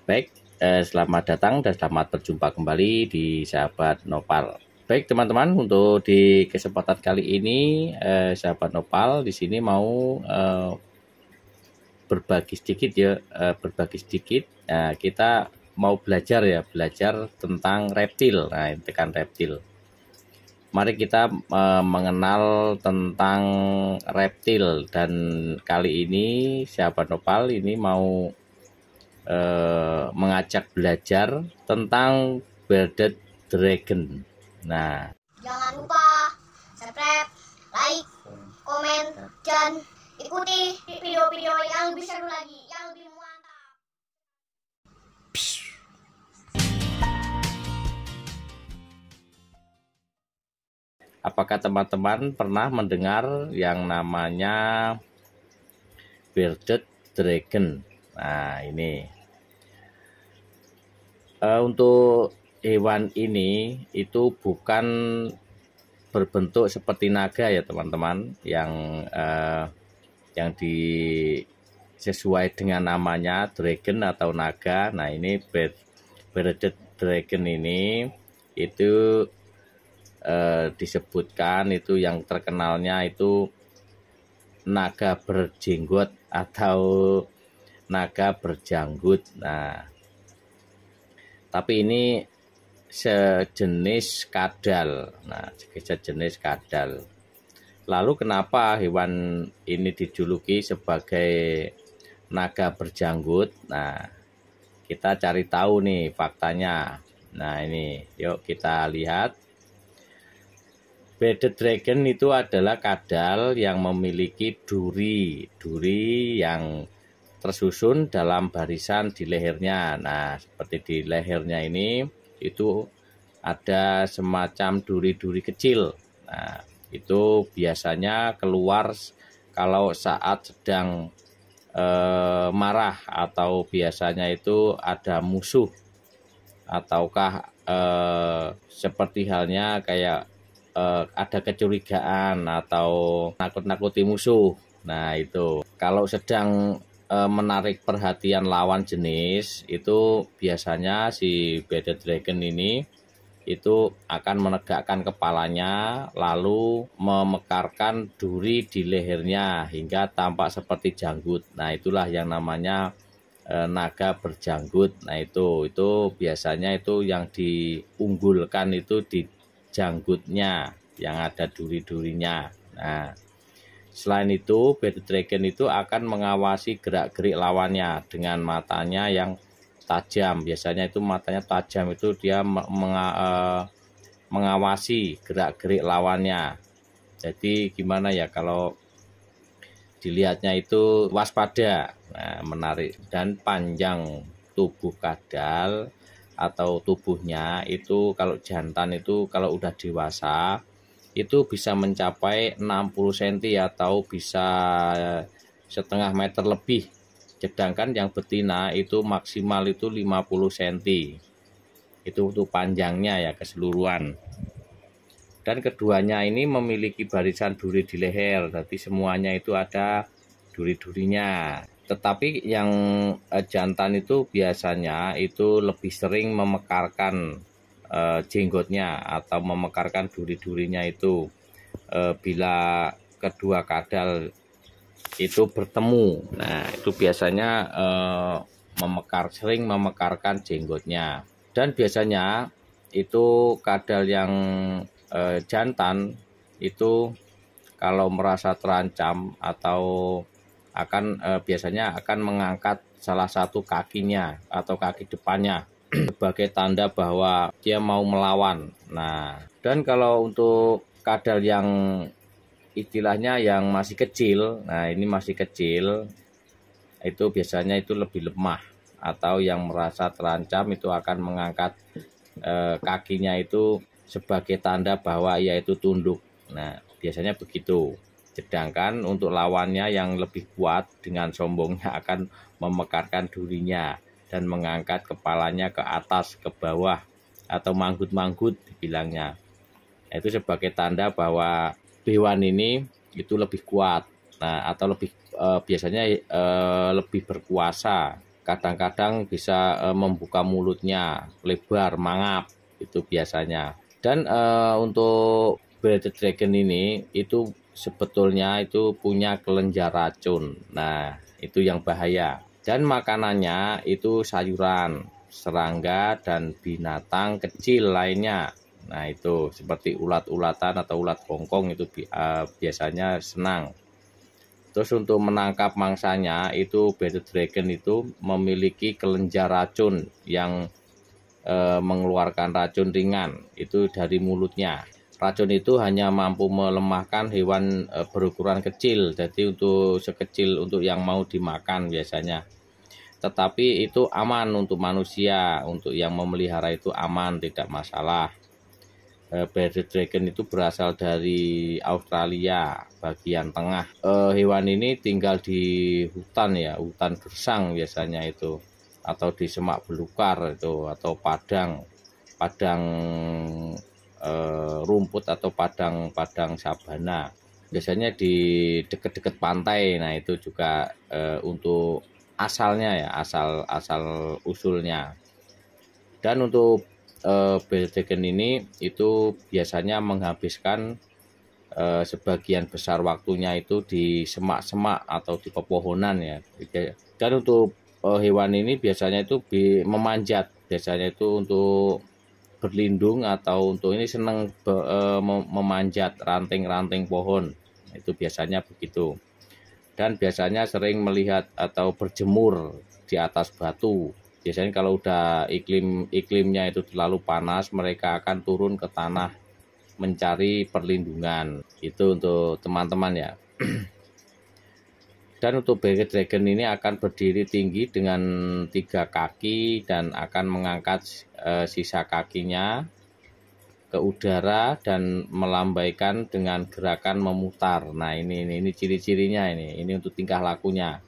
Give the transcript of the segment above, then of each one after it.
Baik, selamat datang dan selamat berjumpa kembali di Sahabat Nopal. Baik teman-teman, untuk di kesempatan kali ini Sahabat Nopal di sini mau berbagi sedikit ya, berbagi sedikit. Kita mau belajar tentang reptil. Nah, tekan reptil. Mari kita mengenal tentang reptil, dan kali ini Sahabat Nopal ini mau mengajak belajar tentang bearded dragon. Nah, jangan lupa subscribe, like, komen, dan ikuti video-video yang lebih seru lagi, yang lebih mantap. Apakah teman-teman pernah mendengar yang namanya bearded dragon? Nah, ini untuk hewan ini itu bukan berbentuk seperti naga ya teman-teman, yang sesuai dengan namanya dragon atau naga. Nah, ini bearded dragon ini itu disebutkan itu yang terkenalnya itu naga berjenggot atau naga berjanggut. Nah, tapi ini sejenis kadal. Nah, sejenis kadal. Lalu kenapa hewan ini dijuluki sebagai naga berjanggut? Nah, kita cari tahu nih faktanya. Nah, ini yuk kita lihat. Bearded dragon itu adalah kadal yang memiliki duri yang tersusun dalam barisan di lehernya. Nah, seperti di lehernya ini itu ada semacam duri-duri kecil. Nah, itu biasanya keluar kalau saat sedang marah, atau biasanya itu ada musuh, ataukah seperti halnya kayak ada kecurigaan atau nakut-nakuti musuh. Nah, itu kalau sedang menarik perhatian lawan jenis, itu biasanya si bearded dragon ini itu akan menegakkan kepalanya lalu memekarkan duri di lehernya hingga tampak seperti janggut. Nah, itulah yang namanya naga berjanggut. Nah, itu biasanya itu yang diunggulkan itu di janggutnya yang ada duri-durinya. Nah, selain itu, bearded dragon itu akan mengawasi gerak-gerik lawannya dengan matanya yang tajam. Biasanya itu matanya tajam, itu dia mengawasi gerak-gerik lawannya. Jadi gimana ya kalau dilihatnya itu waspada. Nah, menarik. Dan panjang tubuh kadal atau tubuhnya itu kalau jantan itu kalau udah dewasa itu bisa mencapai 60 cm atau bisa setengah meter lebih. Sedangkan yang betina itu maksimal itu 50 cm. Itu panjangnya ya keseluruhan. Dan keduanya ini memiliki barisan duri di leher. Jadi semuanya itu ada duri-durinya. Tetapi yang jantan itu biasanya itu lebih sering memekarkan jenggotnya atau memekarkan duri-durinya itu bila kedua kadal itu bertemu. Nah, itu biasanya sering memekarkan jenggotnya. Dan biasanya itu kadal yang jantan itu kalau merasa terancam atau biasanya akan mengangkat salah satu kakinya atau kaki depannya sebagai tanda bahwa dia mau melawan. Nah, dan kalau untuk kadal yang istilahnya yang masih kecil, nah ini masih kecil, itu biasanya itu lebih lemah, atau yang merasa terancam itu akan mengangkat kakinya itu sebagai tanda bahwa ia itu tunduk. Nah, biasanya begitu. Sedangkan untuk lawannya yang lebih kuat dengan sombongnya akan memekarkan durinya dan mengangkat kepalanya ke atas, ke bawah, atau manggut-manggut dibilangnya. Itu sebagai tanda bahwa hewan ini itu lebih kuat. Nah, atau lebih biasanya lebih berkuasa kadang-kadang bisa membuka mulutnya lebar, mangap, itu biasanya. Dan untuk bearded dragon ini itu sebetulnya itu punya kelenjar racun. Nah, itu yang bahaya. Dan makanannya itu sayuran, serangga, dan binatang kecil lainnya. Nah, itu seperti ulat-ulatan atau ulat Hongkong itu biasanya senang. Terus untuk menangkap mangsanya itu bearded dragon itu memiliki kelenjar racun yang mengeluarkan racun ringan itu dari mulutnya. Racun itu hanya mampu melemahkan hewan berukuran kecil, jadi untuk sekecil untuk yang mau dimakan biasanya. Tetapi itu aman untuk manusia, untuk yang memelihara itu aman, tidak masalah. Bearded dragon itu berasal dari Australia bagian tengah. Hewan ini tinggal di hutan ya, hutan gersang biasanya itu, atau di semak belukar itu, atau padang rumput atau padang sabana. Biasanya di dekat-dekat pantai. Nah, itu juga untuk asalnya ya, asal usulnya. Dan untuk bearded dragon ini itu biasanya menghabiskan sebagian besar waktunya itu di semak-semak atau di pepohonan ya. Dan untuk hewan ini biasanya itu memanjat, biasanya itu untuk berlindung atau untuk ini senang memanjat ranting-ranting pohon, itu biasanya begitu. Dan biasanya sering melihat atau berjemur di atas batu. Biasanya kalau udah iklimnya itu terlalu panas, mereka akan turun ke tanah mencari perlindungan. Itu untuk teman-teman ya. Dan untuk bearded dragon ini akan berdiri tinggi dengan 3 kaki dan akan mengangkat sisa kakinya ke udara dan melambaikan dengan gerakan memutar. Nah, ini ciri-cirinya ini untuk tingkah lakunya.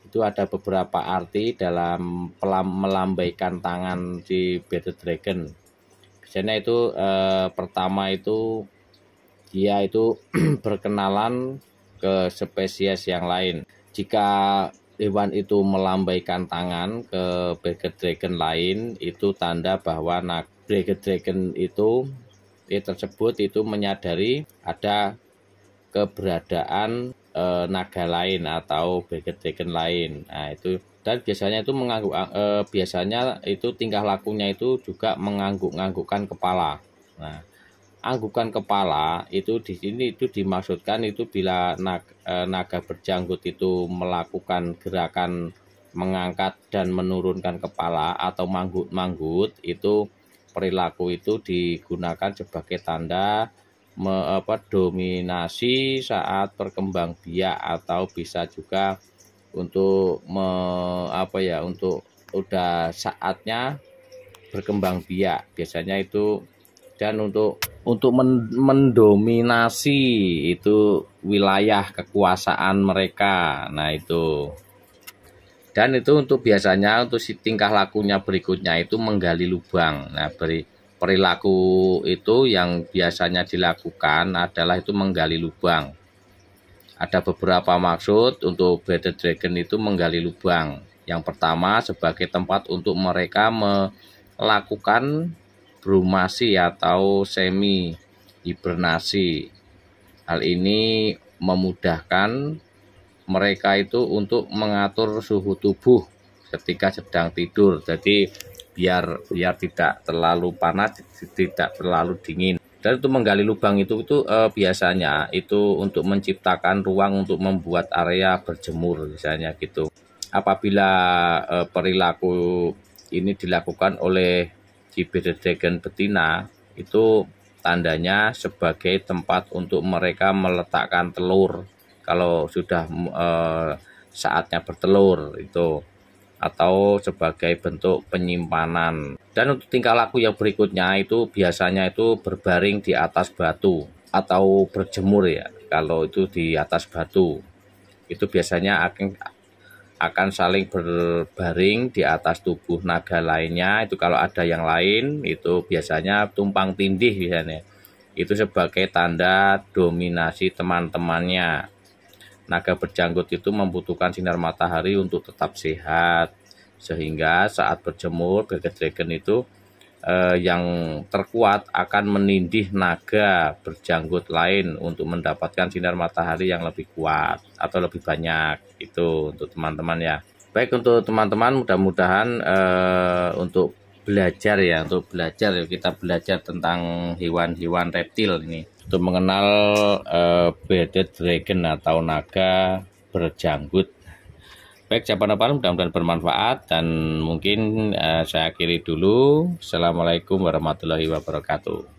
Itu ada beberapa arti dalam melambaikan tangan di bearded dragon. Biasanya itu pertama itu dia itu berkenalan ke spesies yang lain. Jika hewan itu melambaikan tangan ke bearded dragon lain, itu tanda bahwa bearded dragon itu tersebut itu menyadari ada keberadaan naga lain atau bearded dragon lain. Nah, itu dan biasanya itu mengangguk biasanya itu tingkah lakunya itu juga mengangguk-anggukkan kepala. Nah, anggukan kepala itu di sini itu dimaksudkan itu bila naga berjanggut itu melakukan gerakan mengangkat dan menurunkan kepala atau manggut-manggut, itu perilaku itu digunakan sebagai tanda dominasi saat berkembang biak, atau bisa juga untuk untuk udah saatnya berkembang biak biasanya itu. Dan untuk mendominasi itu wilayah kekuasaan mereka. Nah, itu. Dan itu untuk biasanya untuk si tingkah lakunya berikutnya itu menggali lubang. Nah, perilaku itu yang biasanya dilakukan adalah itu menggali lubang. Ada beberapa maksud untuk bearded dragon itu menggali lubang. Yang pertama sebagai tempat untuk mereka melakukan brumasi atau semi hibernasi. Hal ini memudahkan mereka itu untuk mengatur suhu tubuh ketika sedang tidur. Jadi biar tidak terlalu panas, tidak terlalu dingin. Dan itu menggali lubang itu biasanya itu untuk menciptakan ruang untuk membuat area berjemur misalnya gitu. Apabila perilaku ini dilakukan oleh si bearded dragon betina, itu tandanya sebagai tempat untuk mereka meletakkan telur kalau sudah saatnya bertelur itu, atau sebagai bentuk penyimpanan. Dan untuk tingkah laku yang berikutnya itu biasanya itu berbaring di atas batu atau berjemur ya. Kalau itu di atas batu itu biasanya akan saling berbaring di atas tubuh naga lainnya. Itu kalau ada yang lain itu biasanya tumpang tindih biasanya. Itu sebagai tanda dominasi teman-temannya. Naga berjanggut itu membutuhkan sinar matahari untuk tetap sehat. sehingga saat berjemur bearded dragon itu yang terkuat akan menindih naga berjanggut lain untuk mendapatkan sinar matahari yang lebih kuat atau lebih banyak. Itu untuk teman-teman ya. Baik, untuk teman-teman mudah-mudahan untuk belajar ya, kita belajar tentang hewan-hewan reptil ini untuk mengenal bearded dragon atau naga berjanggut. Baik, jawaban mudah-mudahan bermanfaat dan mungkin saya akhiri dulu. Assalamualaikum warahmatullahi wabarakatuh.